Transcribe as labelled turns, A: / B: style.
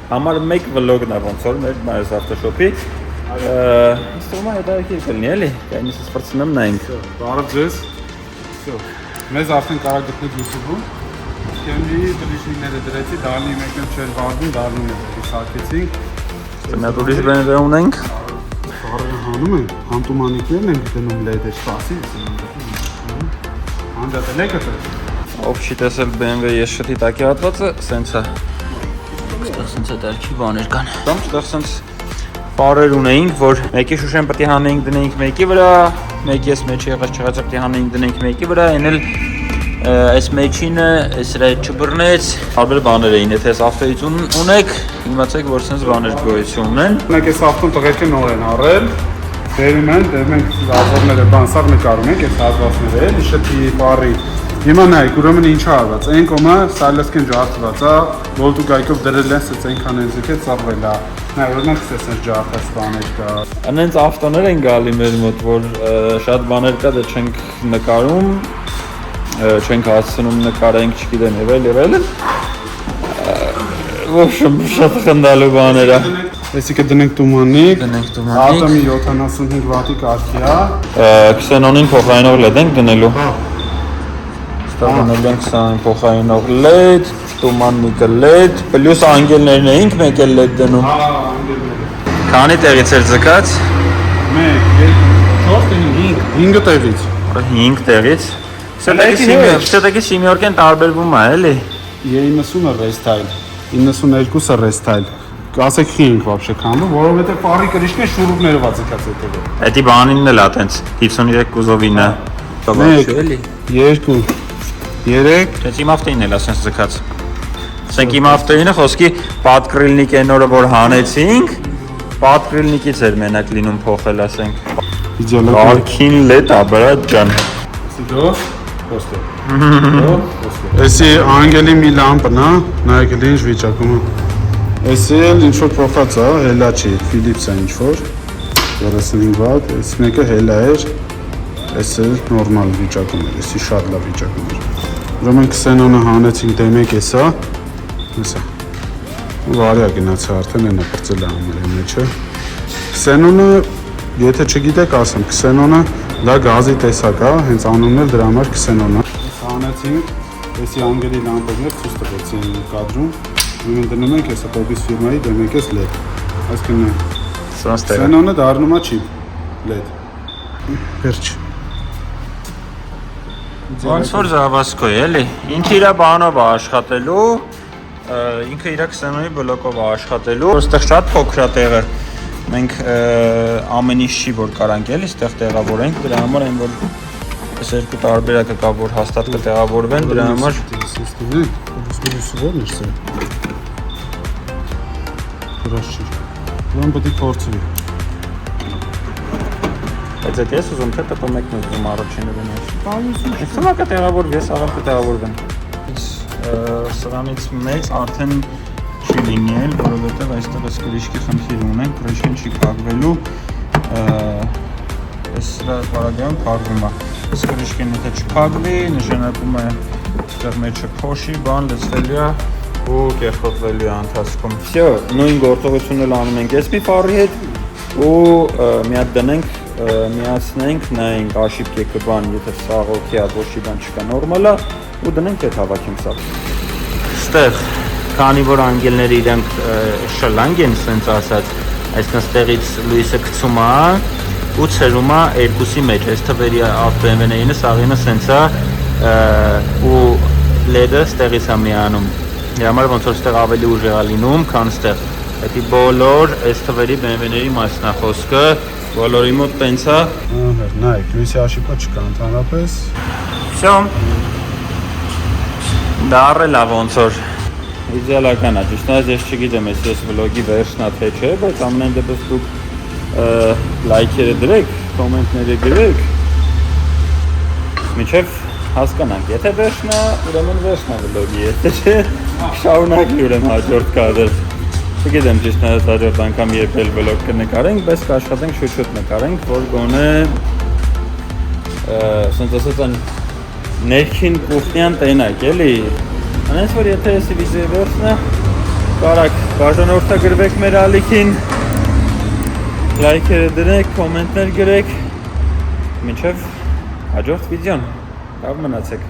A: Համար մեկ vlog-ն է ոնց որ մեր այս Photoshop-ի Ստոմա դա քիքելնի էլի, այնպես սպրծնեմ նայենք։
B: Բարև ձեզ։ Մեզ արդեն կարող գտնեք YouTube-ում։ Կեմի դրիշինները դրեցի, դալի մեկն չէր վարվում, դալին սարքեցինք։
A: Մենք ուրիշ BMW ունենք։
B: Բարը հանում ենք, հանտումանիկներն ենք դնում լեդեր սպասի։ Անդատել եք դա։
A: Ով չի տեսել BMW ես շտի տակի հատվածը, սենց է։ Այստեղ սենց է դարքի բաներ կան։ Դամ այստեղ սենց Բարեր ունեինք, որ մեկի շուշեն պետք է հանեինք դնեինք մեկի վրա, մեկի այս մեջի եղած չեղած պետք է հանեինք դնեինք մեկի վրա, այն էլ այս մեջինը այս վրա չբռնեց, տարբեր բաներ էին, եթե այս ավտոից ունեք, իմացեք, որ sense բաներ գոյություն ունեն։
B: Մենք այս ավտոն տղերքը նոր են առել, բերում են, դե մենք ազորները բան սաղ նկարում ենք, այս հատվածները էլի շտի բարի։ Հիմա նայեք, ուրեմն ինչա արված, այն կոմը սայլեսկեն ջարդված է, ոլտու գայքով դրել են, սենց այնքան են զիքետ ծաղվել է։ Նայ, օրինակ սենց ջարդած բաներ կա։
A: Անենց ավտոներ են գալի մեր մոտ, որ շատ բաներ կա, դե չենք նկարում, չենք հասցնում նկարենք, չգիտեմ, եւ այլ։ Ոչմ շատ խնդալու բաներ է։
B: Այսինքն դնենք տումանիկ,
A: դնենք տումանիկ։
B: ատոմի 75 վատի կարգի է։
A: Քսենոնին փոխարինող LED ենք դնելու։ Ստանալու ենք սա փոխարինող LED, տումանիկը LED, պլյուս անգելներն էինք մեկ էլ LED դնում։
B: Հա, անգելները։
A: Քանի տեղից էր ձգած։
B: 1, 2, 5 տեղից։
A: 5 տեղից։ Սա սիմյորկեն տարբերվում է, էլի։
B: 90-ը restyle, 92-ը restyle։ Ասեք խինք вообще քանում, որովհետեւ պարի կրիշկն շուրուկները վազիկած հետեւը։
A: Էդի բանինն էլ է տենց 53 կուզովինը։
B: 1, 2, 3
A: Դες իմ ավտոին էլ է սենց ձգած։ Սենք իմ ավտոինը խոսքի պատկրիլնիկ են օրը որ հանեցինք, պատկրիլնիկից էր մենակ լինում փոխել, ասենք։ Արքին լետ է, բրատ ջան։
B: Սիդո, ոստե։ Էսի անգելի մի լամպն է, նայեք էլ ինչ վիճակում է։ Էսի էլ ինչ որ փոխած է, հելա չի, Philips-ը ինչ որ 35 վատ, էս մեկը հելա էր, էսը նորմալ վիճակում էր, էսի շատ լավ վիճակում էր։ Ուրեմն քսենոնը հանեցինք դեմեք էսա, էսա։ Վարյա գնացա արդեն ենա պրծել է համարի մեջը։ Քսենոնը, եթե չգիտեք ասեմ, քսենոնը դա գազի տեսակ է, հենց անունն էլ դրա համար քսենոն է։ Հանեցինք, էսի անգելի լամպերներ ցույց տվեցին կադրում։ Ուրեմն դնում ենք հեսա Tobis ֆիրմայի դեմեկես LED։ Այսինքն քսենոնը դառնում է չիպ LED։ Վերջ։
A: Ոնց որ զավասկո է, էլի։ Ինքը իր բանով է աշխատելու, ինքը իր քսենոնի բլոկով է աշխատելու, որտեղ շատ փոքր է տեղը։ Մենք ամեն ինչ չի որ կարանք էլի, այստեղ տեղավորենք, դրա համար այն որ այս երկու տարբերակը կա, որ հաստատ կտեղավորվեն, դրա համար
B: Ուրեմն պետք է փորձվի։
A: Բայց այդ ես ուզում թե տպը մեկն ուզում առաջինը գնաց։ Այս սա կտեղավորվի, ես աղան կտեղավորվեն։ Սրանից մեծ արդեն չի լինի էլ, որովհետև այստեղ այս կրիշկի խնդիր ունենք, կրիշկին չի փակվելու, այս սրա վարագայում փակվում է։ Այս կրիշկին եթե չփակվի, նշանակում է այստեղ մեջը փոշի, բան լցվելու է ու կեղտոտվելու է ընթացքում։ Всё, նույն գործողությունն էլ անում ենք այս մի ֆարի հետ ու մի հատ դնենք, միացնենք, նայենք աշիպ կեկը բան, եթե սա օքեյ է, ոչի բան չկա, նորմալ է ու դնենք հետ հավաքենք սա։ Ստեղ քանի որ անգելները իրանք շլանգ են, սենց ասած, այսինքն ստեղից լույսը գցում է ու ցերում է երկուսի մեջ, այս թվերի BMW-ները սաղինը սենց է ու LED-ը ստեղից է միանում։ Դրա համար ոնց որ ստեղ ավելի ուժեղ է լինում, քան ստեղ։ Դա բոլոր այս թվերի BMW-ների մասն է խոսքը, բոլորի մոտ տենց է։
B: Ահա, նայեք, լույսի աշիպը չկա ընդհանրապես։
A: Всё։ Դա առել է ոնց որ իդեալական է, ճիշտ է, ես չգիտեմ, ես վլոգի վերջն է թե չէ, բայց ամեն դեպս դուք լայքերը դրեք, կոմենտները գրեք։ Միջև հասկանանք, եթե վերջն է, ուրեմն վերջն է վլոգի, եթե չէ, շարունակի ուրեմն հաջորդ կադրը։ Չգիտեմ ճիշտ է, հաջորդ անգամ երբ էլ վլոգ կնկարենք, բայց կաշխատենք շուտ-շուտ նկարենք, որ գոնե ասենց ասած այն ներքին կուխնյան տենակ, էլի։ Անենց որ եթե եսի վիզի վերջն է, Կարակ բաժանորդագրվեք մեր ալիքին, լայքերը դրեք, կոմենտներ գրեք, մինչև հաջորդ վիդեոն, լավ մնացեք։